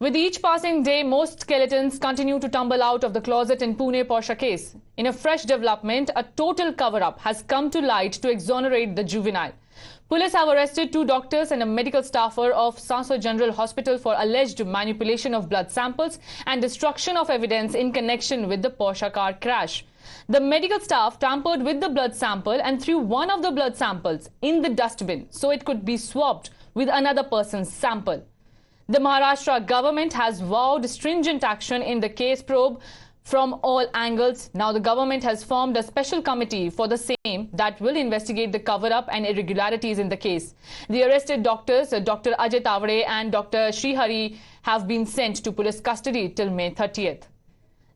With each passing day, most skeletons continue to tumble out of the closet in Pune Porsche case. In a fresh development, a total cover-up has come to light to exonerate the juvenile. Police have arrested 2 doctors and a medical staffer of Saso General Hospital for alleged manipulation of blood samples and destruction of evidence in connection with the Porsche car crash. The medical staff tampered with the blood sample and threw one of the blood samples in the dustbin so it could be swapped with another person's sample. The Maharashtra government has vowed stringent action in the case probe from all angles. Now the government has formed a special committee for the same that will investigate the cover-up and irregularities in the case. The arrested doctors, Dr. Ajay Tavade and Dr. Srihari, have been sent to police custody till May 30th.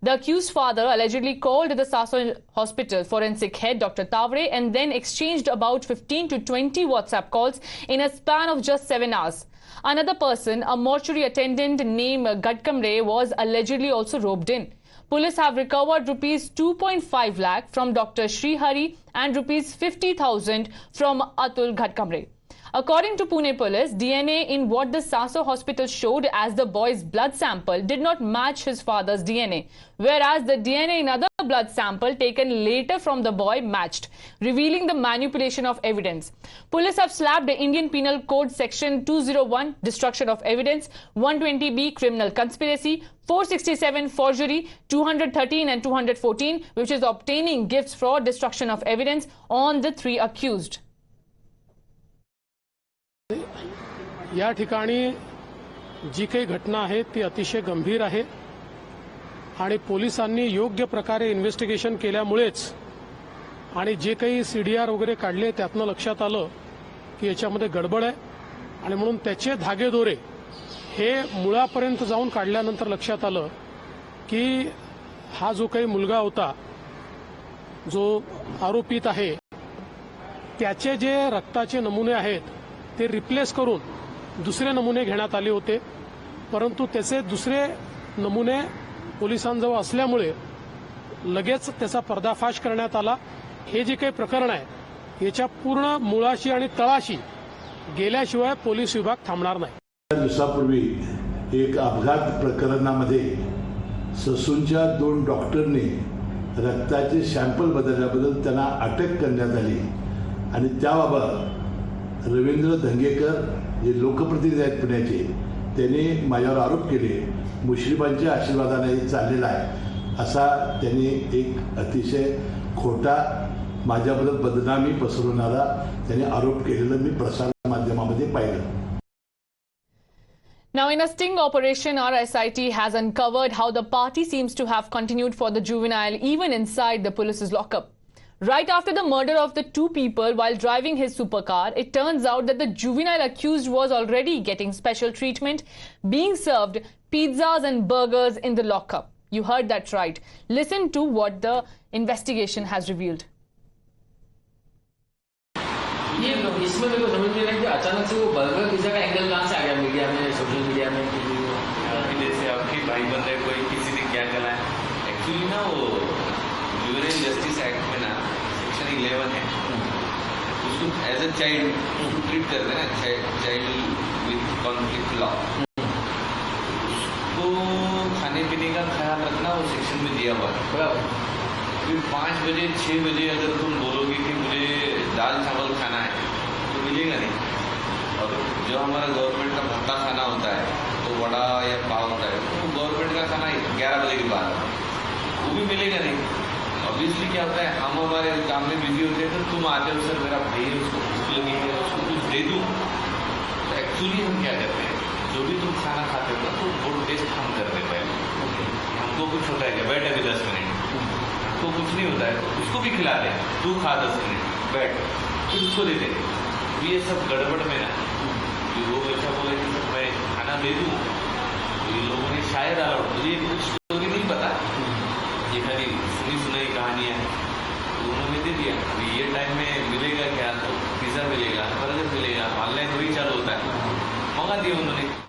The accused father allegedly called the Saso Hospital forensic head Dr. Tavade and then exchanged about 15 to 20 WhatsApp calls in a span of just 7 hours. Another person, a mortuary attendant named Gadkamre, was allegedly also roped in. Police have recovered rupees 2.5 lakh from Dr. Srihari and rupees 50,000 from Atul Gadkamre. According to Pune police, DNA in what the Saso hospital showed as the boy's blood sample did not match his father's DNA, whereas the DNA in other blood sample taken later from the boy matched, revealing the manipulation of evidence. Police have slapped the Indian Penal Code Section 201, destruction of evidence, 120B, criminal conspiracy, 467, forgery, 213 and 214, which is obtaining gifts for destruction of evidence on the 3 accused. या ठिकाणी जी काही घटना आहे ती अतिशय गंभीर आहे आणि पोलिसांनी योग्य प्रकारे इन्व्हेस्टिगेशन केल्यामुळेच आणि जे काही सीडीआर वगैरे काढले त्यातनं लक्षात आलं की याच्यामध्ये गडबड आहे आणि म्हणून त्याचे धागेदोरे हे मुळापर्यंत जाऊन काढल्यानंतर लक्षात आलं की हा जो काही मुलगा होता जो आरोपित आहे त्याचे जे रक्ताचे नमुने आहेत ते रिप्लेस करून दुसरे नमुने घेण्यात आले होते, परंतु त्याचे दुसरे नमुने पोलिसांजवळ असल्यामुळे लगेच त्याचा पर्दाफाश करण्यात आला. हे जे काही प्रकरण आहे याच्या पूर्ण मुळाशी आणि तळाशी गेल्याशिवाय पोलीस विभाग थांबणार नाही. दिवसापूर्वी एक अपघात प्रकरणामध्ये ससूनच्या 2 डॉक्टरनी रक्ताचे सॅम्पल बदलल्याबद्दल त्यांना अटक करण्यात आली आणि त्याबाबत रवींद्र धंगेकर जे लोकप्रतिनिधी आहेत पुण्याचे त्यांनी माझ्यावर आरोप केले. मुश्रीफांच्या आशीर्वादाने चाललेला आहे असा त्यांनी एक अतिशय खोटा माझ्याबद्दल बदनामी पसरवणारा त्यांनी आरोप केलेला मी प्रसार माध्यमामध्ये पाहिलं. Now, in a sting operation, our SIT has uncovered how the party seems to have continued for the juvenile even inside the police's lockup. Right after the murder of the 2 people while driving his supercar, it turns out that the juvenile accused was already getting special treatment, being served pizzas and burgers in the lockup. You heard that right. Listen to what the investigation has revealed. ये इसमें मेरे को समझ नहीं रहा कि अचानक से वो बर्गर पिज्जा का एंगल कहाँ से आ गया मीडिया में, सोशल मीडिया में, जैसे आपके भाई बंदे कोई किसी ने क्या चला है. एक्चुअली ना वो जुवेनाइल जस्टिस एक्ट में ना सेक्शन 11 है, उसको एज ए चाइल्ड ट्रीट करते हैं ना, चाइल्ड विथ कॉन्फ्लिक्ट लॉ. उसको खाने पीने का ख्याल रखना वो सेक्शन में दिया हुआ है. बराबर. फिर 5 बजे 6 बजे अगर तुम बोलोगे कि मुझे दाल चावल खाना है तो मिलेगा नहीं. और जो हमारा गवर्नमेंट का भत्ता खाना होता है तो वड़ा या पाव होता है तो गवर्नमेंट का खाना 11 बजे के बाद वो भी मिलेगा नहीं. ऑब्वियसली क्या होता है, हम हमारे काम में बिजी होते हैं तो तुम आते हो, सर मेरा भाई है उसको भूख लगी है उसको कुछ दे दूँ. तो एक्चुअली हम क्या करते हैं, जो भी तुम खाना खाते हो ना तो वो टेस्ट हम करते हैं पहले. हमको कुछ होता है क्या, बैठ अभी 10 मिनट, तो कुछ नहीं होता है तो उसको भी खिला दे, तू खा 10 मिनट बैठ, फिर उसको दे दे. ये सब गड़बड़ में ना कि वो बच्चा बोले कि सर मैं खाना दे दूँ, तो ये लोगों ने शायद अलाउड, मुझे कुछ स्टोरी नहीं पता, ये खाली सुनी सुनाई कहानियाँ तो उन्होंने दे दिया. अभी ये टाइम में मिलेगा क्या, तो पिज़्ज़ा मिलेगा, बर्गर मिलेगा, ऑनलाइन वही चालू होता है, मंगा दिया उन्होंने.